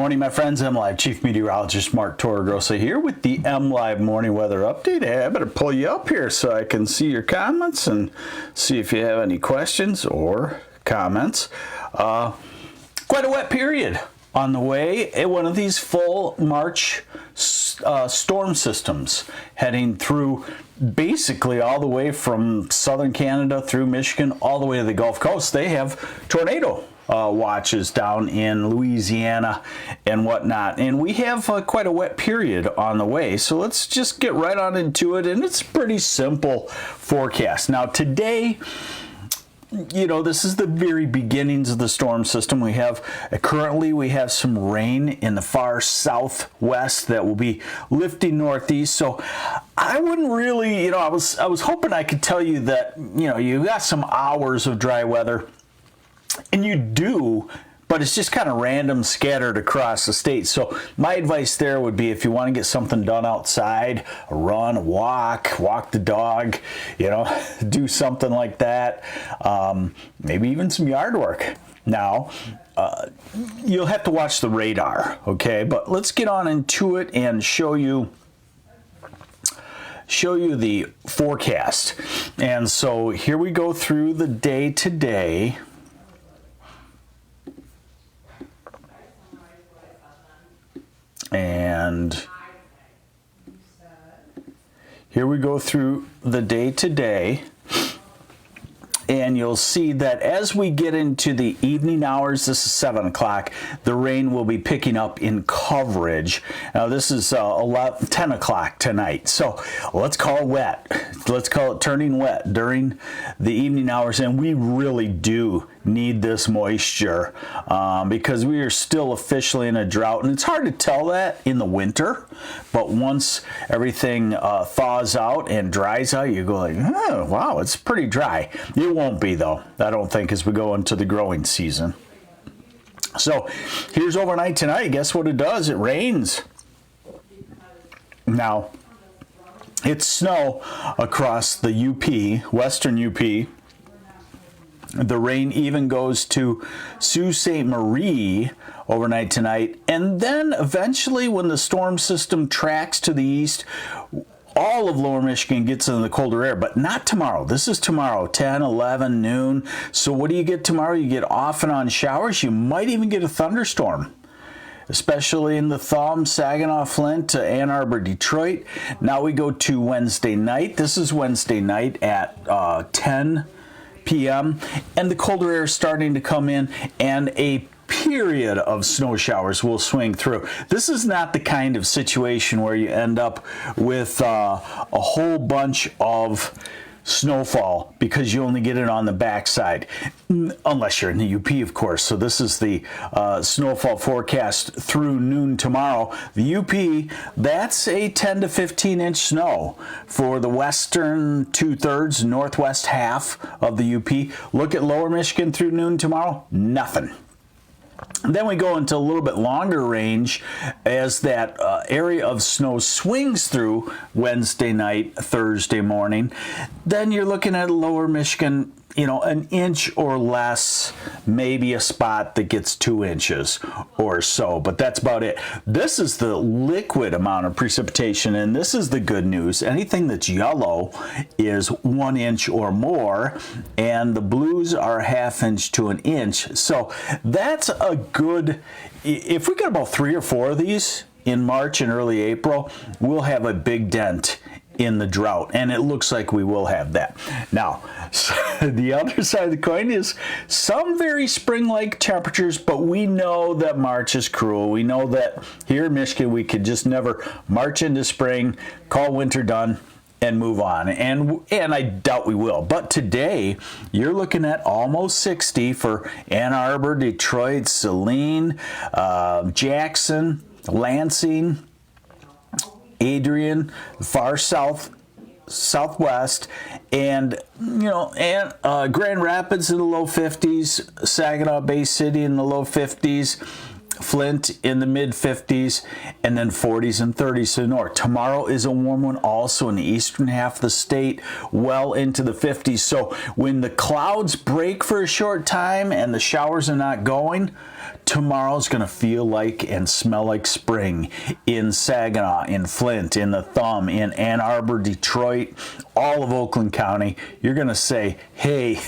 Morning, my friends. MLive Chief Meteorologist Mark Torregrossa here with the MLive Morning Weather Update. Hey, I better pull you up here so I can see your comments and see if you have any questions or comments. Quite a wet period on the way. One of these full March storm systems heading through basically all the way from southern Canada through Michigan all the way to the Gulf Coast. They have tornado watches down in Louisiana and whatnot, and we have quite a wet period on the way, so let's just get right on into it. And it's a pretty simple forecast. Now today, you know, this is the very beginnings of the storm system. We have currently some rain in the far southwest that will be lifting northeast. So I wouldn't really, I was hoping I could tell you that, you got some hours of dry weather. And you do, but it's just kind of random, scattered across the state. So my advice there would be, if you want to get something done outside, a run, a walk the dog, do something like that. Maybe even some yard work. Now, you'll have to watch the radar, okay? But let's get on into it and show you the forecast. And so here we go through the day today. And here we go through the day today, and you'll see that as we get into the evening hours, this is 7 o'clock, the rain will be picking up in coverage. Now this is 10 o'clock tonight, so let's call it wet. Let's call it turning wet during the evening hours, and we really do need this moisture because we are still officially in a drought, and it's hard to tell that in the winter, but once everything thaws out and dries out, you go like, oh wow, it's pretty dry. It won't be though, I don't think, as we go into the growing season. So here's overnight tonight. Guess what it does? It rains. Now it's snow across the UP, western UP. The rain even goes to Sault Ste. Marie overnight tonight. And then eventually, when the storm system tracks to the east, all of lower Michigan gets into the colder air, but not tomorrow. This is tomorrow, 10, 11, noon. So what do you get tomorrow? You get off and on showers. You might even get a thunderstorm, especially in the Thumb, Saginaw, Flint, Ann Arbor, Detroit. Now we go to Wednesday night. This is Wednesday night at 10 p.m. and the colder air is starting to come in, and a period of snow showers will swing through. This is not the kind of situation where you end up with a whole bunch of snowfall because you only get it on the backside, unless you're in the UP, of course. So this is the snowfall forecast through noon tomorrow. The UP, that's a 10 to 15 inch snow for the western 2/3, northwest half of the UP. Look at lower Michigan through noon tomorrow, nothing. Then we go into a little bit longer range as that area of snow swings through Wednesday night, Thursday morning. Then you're looking at lower Michigan, an inch or less, maybe a spot that gets 2 inches or so, but that's about it. This is the liquid amount of precipitation, and this is the good news. Anything that's yellow is 1 inch or more, and the blues are 1/2 inch to 1 inch. So that's a good, if we get about 3 or 4 of these in March and early April, we'll have a big dent in the drought, and it looks like we will have that. Now, the other side of the coin is some very spring-like temperatures, but we know that March is cruel. We know that here in Michigan we could just never march into spring, call winter done, and move on, and I doubt we will. But today you're looking at almost 60 for Ann Arbor, Detroit, Saline, Jackson, Lansing, Adrian, far southwest, and Grand Rapids in the low 50s, Saginaw Bay City in the low 50s, Flint in the mid 50s, and then 40s and 30s to the north. Tomorrow is a warm one also in the eastern half of the state, well into the 50s. So when the clouds break for a short time and the showers are not going, tomorrow's going to feel like and smell like spring in Saginaw, in Flint, in the Thumb, in Ann Arbor, Detroit, all of Oakland County. You're going to say, hey,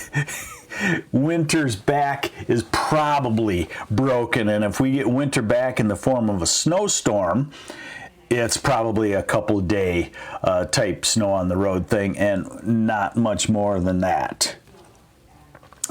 winter's back is probably broken. And if we get winter back in the form of a snowstorm, it's probably a couple day type snow on the road thing and not much more than that.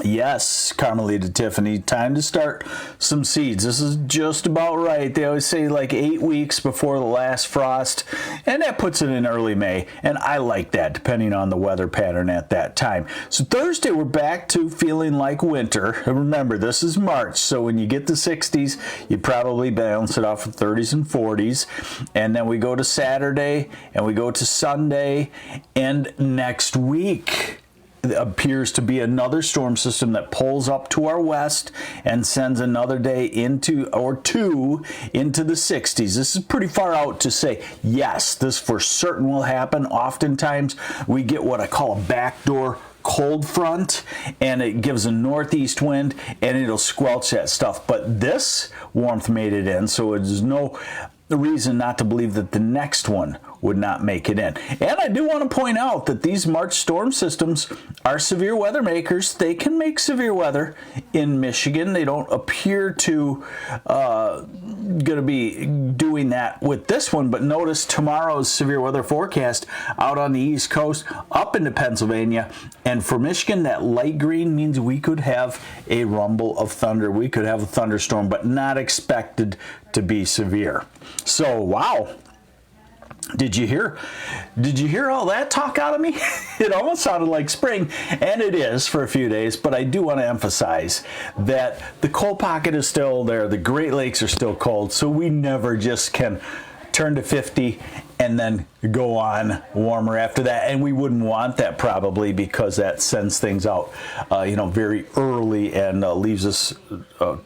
Yes, Carmelita Tiffany, time to start some seeds. This is just about right. They always say like 8 weeks before the last frost, and that puts it in early May, and I like that depending on the weather pattern at that time. So Thursday, we're back to feeling like winter. And remember, this is March, so when you get the 60s, you probably balance it off with 30s and 40s, and then we go to Saturday, and we go to Sunday, and next week appears to be another storm system that pulls up to our west and sends another day into or two into the 60s. This is pretty far out to say, yes, this for certain will happen. Oftentimes we get what I call a backdoor cold front, and it gives a northeast wind, and it'll squelch that stuff. But this warmth made it in, so there's no reason not to believe that the next one would not make it in. And I do want to point out that these March storm systems are severe weather makers. They can make severe weather in Michigan. They don't appear to going to be doing that with this one, but notice tomorrow's severe weather forecast out on the East Coast up into Pennsylvania, and for Michigan that light green means we could have a rumble of thunder. We could have a thunderstorm, but not expected to be severe. So wow, did you hear all that talk out of me? It almost sounded like spring, and it is for a few days, but I do want to emphasize that the cold pocket is still there. The Great Lakes are still cold, so we never just can turn to 50 and then go on warmer after that. And we wouldn't want that probably, because that sends things out, very early and leaves us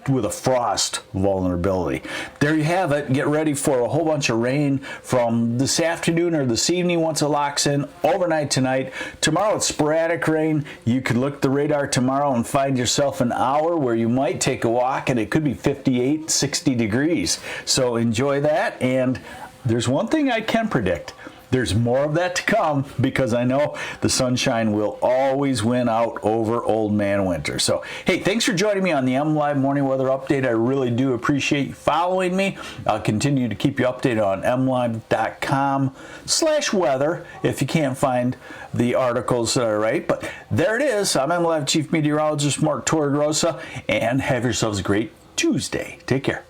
with a frost vulnerability. There you have it. Get ready for a whole bunch of rain from this afternoon or this evening once it locks in, overnight tonight. Tomorrow it's sporadic rain. You could look at the radar tomorrow and find yourself an hour where you might take a walk and it could be 58, 60 degrees. So enjoy that. And there's one thing I can predict. There's more of that to come, because I know the sunshine will always win out over old man winter. So, hey, thanks for joining me on the MLive Morning Weather Update. I really do appreciate you following me. I'll continue to keep you updated on mlive.com/weather if you can't find the articles that I write. But there it is. I'm MLive Chief Meteorologist Mark Torregrossa, and have yourselves a great Tuesday. Take care.